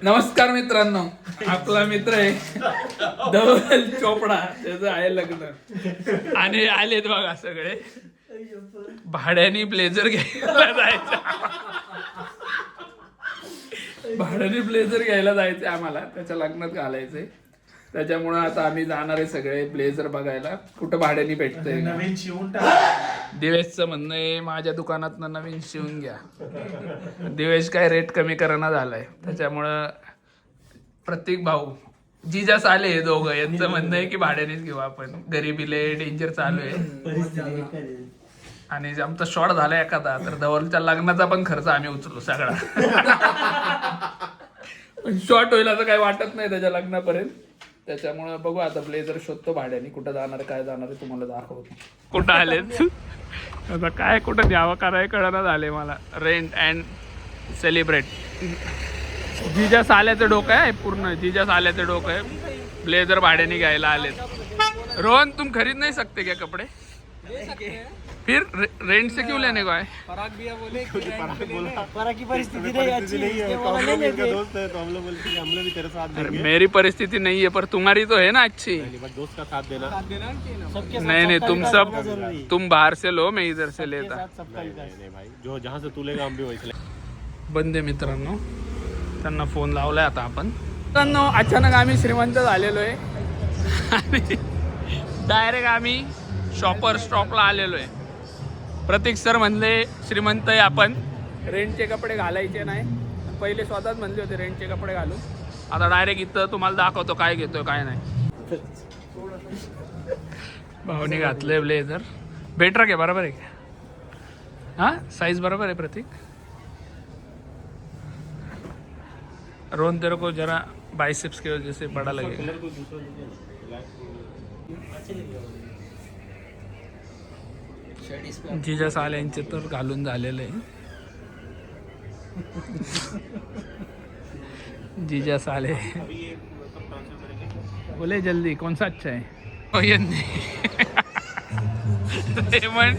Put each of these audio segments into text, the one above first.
नमस्कार मित्रांनो, आपला मित्र आहे धवल चोपडा, त्याचं आहे लग्न आणि आलेत बघा सगळे. भाड्याने ब्लेझर घ्यायला जायचं, भाड्याने ब्लेझर घ्यायला जायचंय आम्हाला, त्याच्या लग्नात घालायचंय. त्याच्यामुळे आता आम्ही जाणार आहे सगळे ब्लेझर बघायला कुठं भाड्याने भेटतंय. नवीन शिवून दिवेशचं म्हणणं आहे माझ्या दुकानात नवीन शिवून घ्या. दिवेश काय रेट कमी करणं झालाय, त्याच्यामुळं प्रत्येक भाऊ जिजास आले हे दोघं, यांचं म्हणणं आहे की भाड्यानेच घेऊ आपण, गरिबीले डेंजर चालू आहे. आणि आमचा शॉर्ट झाला एखादा तर धवलच्या लग्नाचा पण खर्च आम्ही उचलू सगळा. पण शॉर्ट होईल असं काही वाटत नाही त्याच्या लग्नापर्यंत. त्याच्यामुळे बघू आता ब्लेझर शोधतो भाड्याने, कुठं जाणार काय जाणार आहे तुम्हाला दाखवतो. कुठं आलेत आता काय कुठं द्यावं कराय कळणार झाले मला. Rent and celebrate. जिजास आल्याचं डोकं आहे पूर्ण, जिजास आल्याचं डोकं आहे. ब्लेझर भाड्याने घ्यायला आलेत. रोहन तुम खरीद नहीं सकते क्या कपड़े? फिर रेंट से क्यों लेने को आए? पराग भैया बोले पराग की परिस्थिति नहीं अच्छी है, वो ले लेते दोस्त है तो हम लोग बोलते हैं हम लोग भी तेरे साथ देंगे. मेरी परिस्थिति नहीं है पर तुम्हारी तो है ना अच्छी. बट दोस्त का साथ देना सबके साथ. नहीं तुम सब तुम बाहर से लो, मैं इधर से लेता. नहीं भाई, जो जहाँ से तू लेगा हम भी वहीं से. बंदे मित्रांनो, त्यांना फोन लावलाय आता आपण. मित्रांनो अचानक आम्ही श्रीमंत झालेलो आहे आणि डायरेक्ट आम्ही शॉपर स्टॉपला आलेलो आहे. प्रतीक सर म्हणले श्रीमंत आहे आपण, रेंटचे कपडे घालायचे नाही. पहिले स्वतःच म्हणले होते रेंटचे कपडे घालून. आता डायरेक्ट इथं तुम्हाला दाखवतो काय घेतोय काय नाही. भाऊने घातलंय ब्लेझर. बेटर आहे बरोबर आहे का? हां साईज बरोबर आहे प्रतीक? रोहन तेरे को जरा बाइसेप्स की वजह से बड़ा लगेगा. जिजा साल यांचे तर घालून झालेलं आहे. जीजा साले बोले जल्दी कौन सा अच्छा है? रेमंड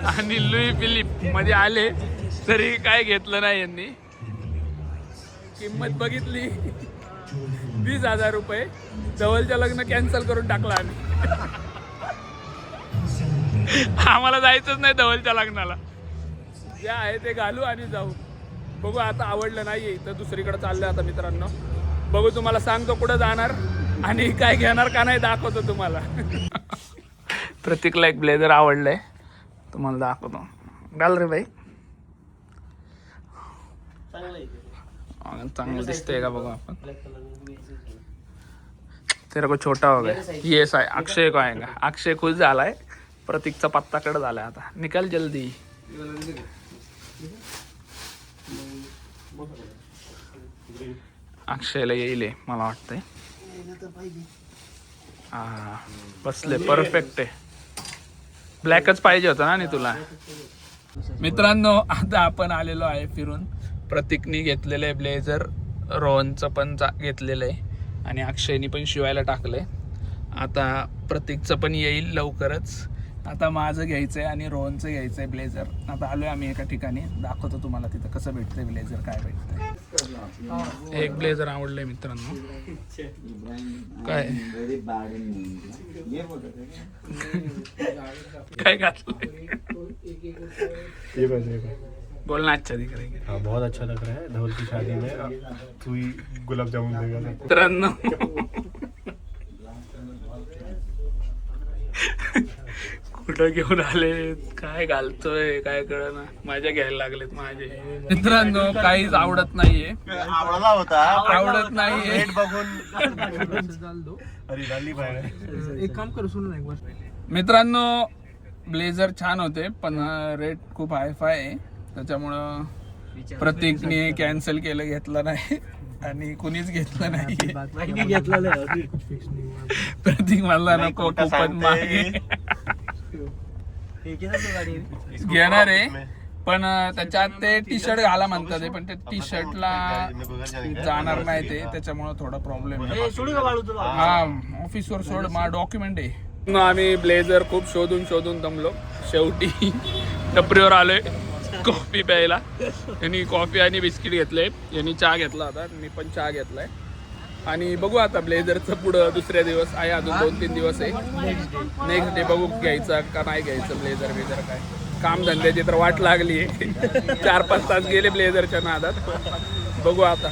आणि लुई फिलिप मध्ये आले तरी काय घेतलं नाही यांनी. किंमत बघितली 20,000 रुपये. जवळच्या लग्न कॅन्सल करून टाकलं आम्ही. आम्हाला जायचंच नाही धवलच्या लग्नाला. जे आहे ते घालू आणि जाऊ. बघू आता आवडलं नाहीये तर दुसरीकडे चाललोय आता मित्रांनो. बघू तुम्हाला सांगतो कुठं जाणार आणि काय घेणार का नाही दाखवतो तुम्हाला. प्रतीकला एक ब्लेझर आवडलंय, तुम्हाला दाखवतो. घाल रे भाई, चांगलं दिसतंय का बघू आपण. तेरा को छोटा हो गया. ये आहे अक्षय को आएगा. अक्षय खुश झालाय, प्रतीकचा पत्ता कड झालाय. आता निकाल जल्दी. अक्षयला येईल मला वाटतंय. हा बसले परफेक्ट आहे. ब्लॅकच पाहिजे होता ना आणि तुला. मित्रांनो आता आपण आलेलो आहे फिरून. प्रतीकनी घेतलेलं आहे ब्लेझर, रोहनचं पण घेतलेलं आहे आणि अक्षयनी पण शिवायला टाकलंय. आता प्रतीकचं पण येईल लवकरच. आता माझं घ्यायचंय आणि रोहनचं घ्यायचंय ब्लेझर. आता आलोय आम्ही एका ठिकाणी, दाखवतो तुम्हाला तिथं कसं भेटतंय ब्लेझर, काय भेटतंय. एक ब्लेझर आवडलंय मित्रांनो. काय काय घातलंय? बोलना अच्छा दिख रहा है. हाँ बहुत अच्छा लग रहा है. धवल की शादी में तू ही गुलाब जामुन देगा. मित्रांनो कुठं घेऊन आले, काय घालतोय काय कळना. माझ्या घ्यायला लागलेत माझे. मित्रांनो काहीच आवडत नाहीये. आवडला होता, आवडत नाहीये. रेट बघून अरे झाली बाहेर. एक काम करू, सुन ना एक बार. मित्रांनो ब्लेझर छान होते पण रेट खूप हायफाय आहे. त्याच्यामुळं प्रतीकने कॅन्सल केलं, घेतलं नाही आणि कुणीच घेतलं नाही. प्रतीक मला नको, खूपच मागे घेणार आहे. पण त्याच्यात ते टी शर्ट घाला म्हणतात पण ते टी शर्टला जाणार नाही ते, त्याच्यामुळे थोडा प्रॉब्लेम आहे. हा ऑफिसवर सोड, मा डॉक्युमेंट आहे. आम्ही ब्लेझर खूप शोधून दमलो. शेवटी टपरीवर आलोय. कॉफी प्यायला. यांनी कॉफी आणि बिस्किट घेतले, यांनी चहा घेतला होता, मी पण चहा घेतलाय. आणि बघू आता ब्लेझरचं पुढं दुसऱ्या दिवस आहे, अजून 2-3 दिवस आहे. नेक्स्ट डे बघू घ्यायचं का नाही घ्यायचं ब्लेझर बिझर काय. काम धंद्याची तर वाट लागली आहे. 4-5 तास गेले ब्लेझरच्या नादात. बघू आता.